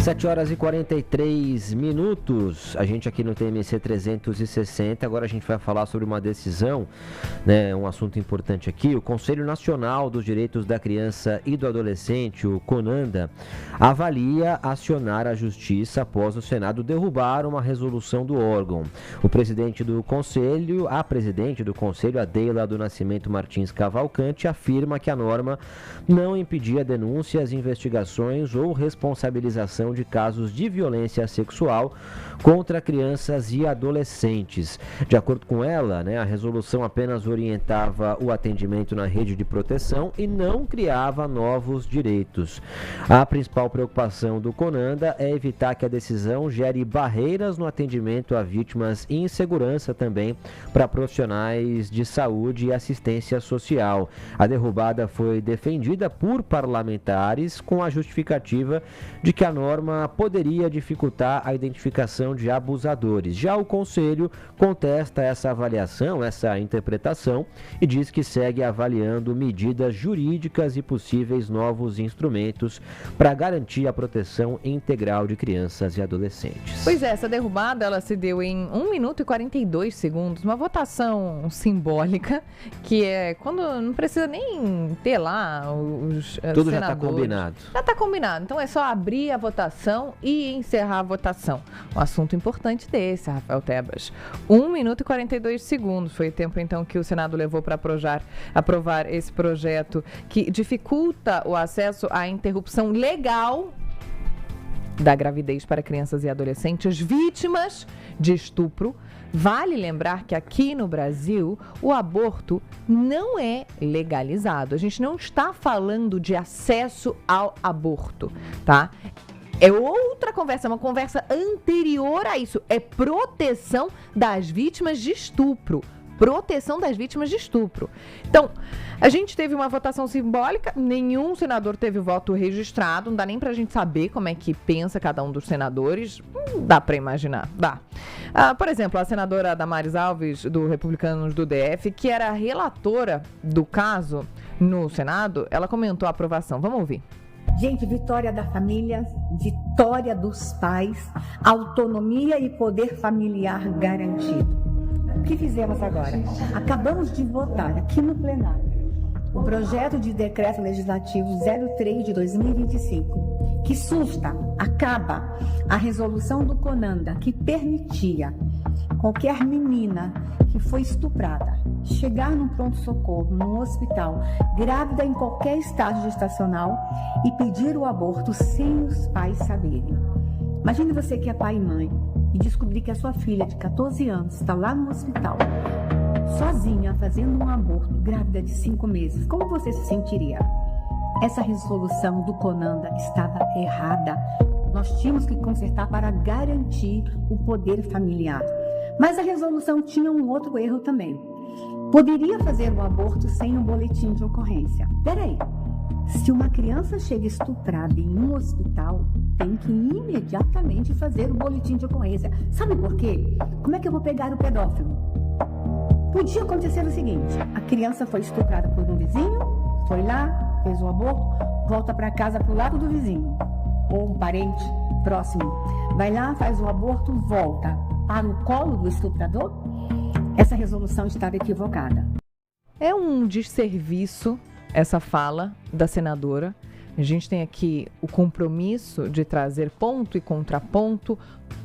7h43. A gente aqui no TMC 360, agora a gente vai falar sobre uma decisão, né, um assunto importante aqui. O Conselho Nacional dos Direitos da Criança e do Adolescente, o CONANDA, avalia acionar a Justiça após o Senado derrubar uma resolução do órgão. A presidente do Conselho, Adeila do Nascimento Martins Cavalcante, afirma que a norma não impedia denúncias, investigações ou responsabilização de casos de violência sexual contra crianças e adolescentes. De acordo com ela, a resolução apenas orientava o atendimento na rede de proteção e não criava novos direitos. A principal preocupação do CONANDA é evitar que a decisão gere barreiras no atendimento a vítimas e insegurança também para profissionais de saúde e assistência social. A derrubada foi defendida por parlamentares com a justificativa de que a norma poderia dificultar a identificação de abusadores. Já o Conselho contesta essa avaliação, essa interpretação, e diz que segue avaliando medidas jurídicas e possíveis novos instrumentos para garantir a proteção integral de crianças e adolescentes. Pois é, essa derrubada ela se deu em 1 minuto e 42 segundos, uma votação simbólica, que é quando não precisa nem ter lá os Tudo senadores. já está combinado. Já está combinado, então é só abrir a votação e encerrar a votação. Um assunto importante desse, Rafael Tebas. 1 minuto e 42 segundos foi o tempo, então, que o Senado levou para aprovar esse projeto que dificulta o acesso à interrupção legal da gravidez para crianças e adolescentes vítimas de estupro. Vale lembrar que aqui no Brasil o aborto não é legalizado. A gente não está falando de acesso ao aborto, tá? É outra conversa, uma conversa anterior a isso. É proteção das vítimas de estupro. Proteção das vítimas de estupro. Então, a gente teve uma votação simbólica, nenhum senador teve voto registrado, não dá nem pra gente saber como é que pensa cada um dos senadores, dá pra imaginar, dá. Por exemplo, a senadora Damares Alves, do Republicanos do DF, que era a relatora do caso no Senado, ela comentou a aprovação. Vamos ouvir. Gente, vitória da família, vitória dos pais, autonomia e poder familiar garantido. O que fizemos agora? Acabamos de votar aqui no plenário o projeto de decreto legislativo 03 de 2025, que acaba a resolução do CONANDA, que permitia qualquer menina que foi estuprada chegar num pronto-socorro, num hospital, grávida em qualquer estágio gestacional e pedir o aborto sem os pais saberem. Imagine você que é pai e mãe e descobrir que a sua filha de 14 anos está lá no hospital, sozinha, fazendo um aborto, grávida de 5 meses. Como você se sentiria? Essa resolução do CONANDA estava errada. Nós tínhamos que consertar para garantir o poder familiar. Mas a resolução tinha um outro erro também. Poderia fazer o aborto sem um boletim de ocorrência. Peraí, se uma criança chega estuprada em um hospital, tem que imediatamente fazer o boletim de ocorrência. Sabe por quê? Como é que eu vou pegar o pedófilo? Podia acontecer o seguinte: a criança foi estuprada por um vizinho, foi lá, fez o aborto, volta para casa pro lado do vizinho, ou um parente próximo. Vai lá, faz o aborto, volta para o colo do estuprador. Essa resolução estava equivocada. É um desserviço essa fala da senadora. A gente tem aqui o compromisso de trazer ponto e contraponto,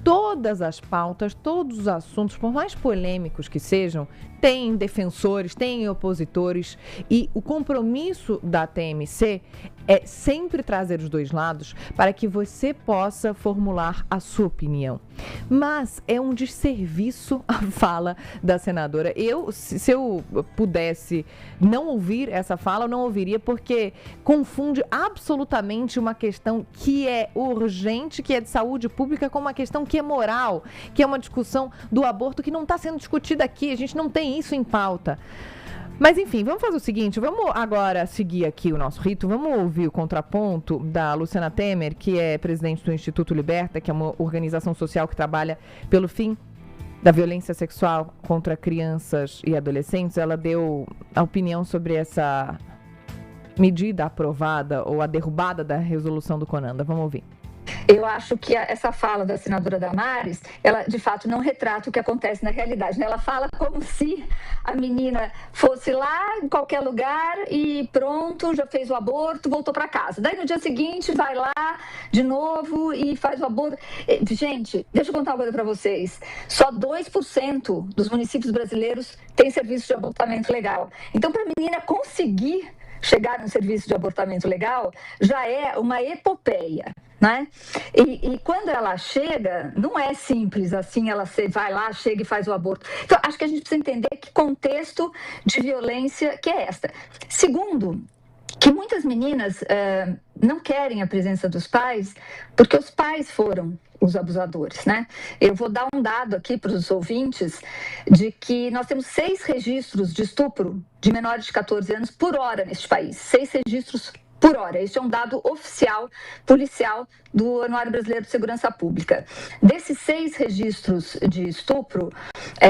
todas as pautas, todos os assuntos, por mais polêmicos que sejam, tem defensores, tem opositores, e o compromisso da TMC é sempre trazer os dois lados para que você possa formular a sua opinião. Mas é um desserviço a fala da senadora. Se eu pudesse não ouvir essa fala, eu não ouviria, porque confunde absolutamente uma questão que é urgente, que é de saúde pública, com uma questão que é moral, que é uma discussão do aborto que não está sendo discutida aqui. A gente não tem isso em pauta. Mas enfim, vamos fazer o seguinte, vamos agora seguir aqui o nosso rito, vamos ouvir o contraponto da Luciana Temer, que é presidente do Instituto Liberta, que é uma organização social que trabalha pelo fim da violência sexual contra crianças e adolescentes. Ela deu a opinião sobre essa medida aprovada ou a derrubada da resolução do CONANDA. Vamos ouvir. eu acho que essa fala da senadora Damares, ela de fato não retrata o que acontece na realidade, né? Ela fala como se a menina fosse lá em qualquer lugar e pronto, já fez o aborto, voltou para casa. Daí no dia seguinte vai lá de novo e faz o aborto. Gente, deixa eu contar uma coisa para vocês. Só 2% dos municípios brasileiros têm serviço de abortamento legal. Então, para a menina conseguir chegar no serviço de abortamento legal, já é uma epopeia, né? E quando ela chega, não é simples assim, ela vai lá, chega e faz o aborto. Então, acho que a gente precisa entender que contexto de violência que é esta. Segundo, que muitas meninas não querem a presença dos pais porque os pais foram os abusadores, né? Eu vou dar um dado aqui para os ouvintes de que nós temos 6 registros de estupro de menores de 14 anos por hora neste país. 6 registros por hora. Este é um dado oficial, policial, do Anuário Brasileiro de Segurança Pública. Desses 6 registros de estupro,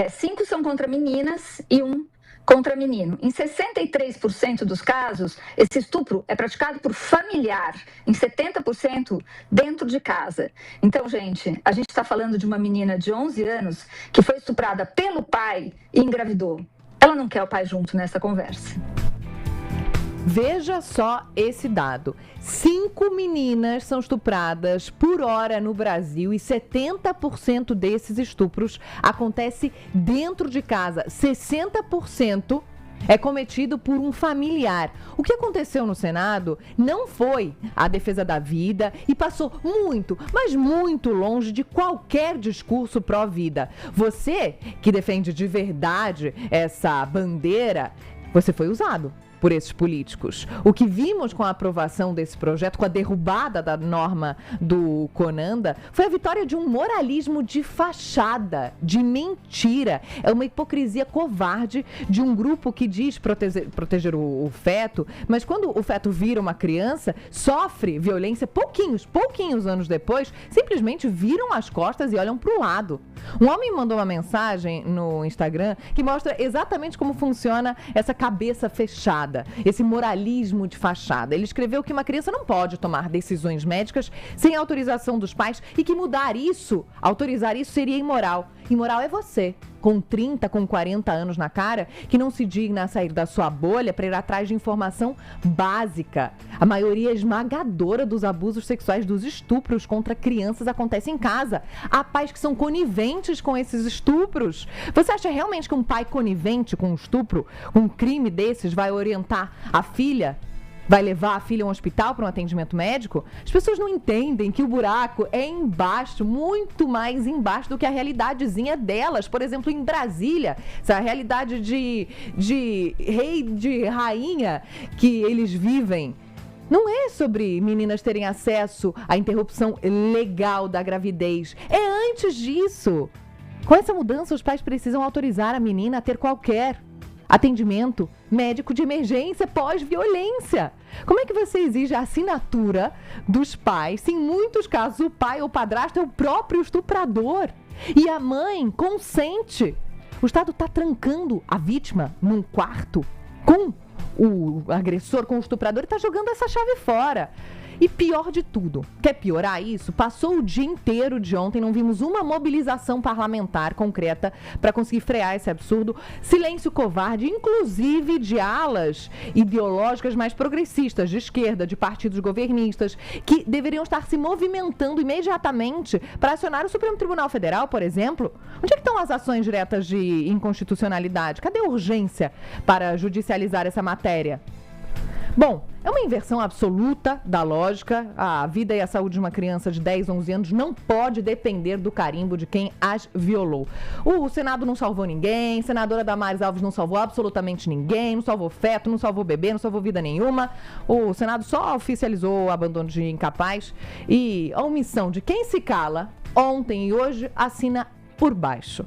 5 são contra meninas e 1 contra menino. Em 63% dos casos, esse estupro é praticado por familiar, em 70% dentro de casa. Então, gente, a gente está falando de uma menina de 11 anos que foi estuprada pelo pai e engravidou. Ela não quer o pai junto nessa conversa. Veja só esse dado. 5 meninas são estupradas por hora no Brasil e 70% desses estupros acontece dentro de casa. 60% é cometido por um familiar. O que aconteceu no Senado não foi a defesa da vida e passou muito, mas muito longe de qualquer discurso pró-vida. Você que defende de verdade essa bandeira, você foi usado por esses políticos. O que vimos com a aprovação desse projeto, com a derrubada da norma do Conanda, foi a vitória de um moralismo de fachada, de mentira. É uma hipocrisia covarde de um grupo que diz proteger o feto, mas quando o feto vira uma criança, sofre violência pouquinhos anos depois, simplesmente viram as costas e olham para o lado. Um homem mandou uma mensagem no Instagram que mostra exatamente como funciona essa cabeça fechada, esse moralismo de fachada. Ele escreveu que uma criança não pode tomar decisões médicas sem autorização dos pais e que autorizar isso seria imoral. Imoral é você, com 30, com 40 anos na cara, que não se digna a sair da sua bolha para ir atrás de informação básica. A maioria esmagadora dos abusos sexuais, dos estupros contra crianças acontece em casa. Há pais que são coniventes com esses estupros. Você acha realmente que um pai conivente com um estupro, um crime desses, vai orientar a filha? Vai levar a filha a um hospital para um atendimento médico? As pessoas não entendem que o buraco é embaixo, muito mais embaixo do que a realidadezinha delas. Por exemplo, em Brasília, essa realidade de rei, de rainha que eles vivem, não é sobre meninas terem acesso à interrupção legal da gravidez. É antes disso. Com essa mudança, os pais precisam autorizar a menina a ter qualquer atendimento médico de emergência pós-violência. Como é que você exige a assinatura dos pais se em muitos casos o pai ou padrasto é o próprio estuprador e a mãe consente? O Estado está trancando a vítima num quarto com o agressor, com o estuprador, e está jogando essa chave fora. E pior de tudo, quer piorar isso? Passou o dia inteiro de ontem, não vimos uma mobilização parlamentar concreta para conseguir frear esse absurdo. Silêncio covarde, inclusive de alas ideológicas mais progressistas, de esquerda, de partidos governistas, que deveriam estar se movimentando imediatamente para acionar o Supremo Tribunal Federal, por exemplo. Onde é que estão as ações diretas de inconstitucionalidade? Cadê a urgência para judicializar essa matéria? Bom, é uma inversão absoluta da lógica. A vida e a saúde de uma criança de 10, 11 anos não pode depender do carimbo de quem as violou. O Senado não salvou ninguém, a senadora Damares Alves não salvou absolutamente ninguém, não salvou feto, não salvou bebê, não salvou vida nenhuma. O Senado só oficializou o abandono de incapaz e a omissão de quem se cala ontem e hoje assina por baixo.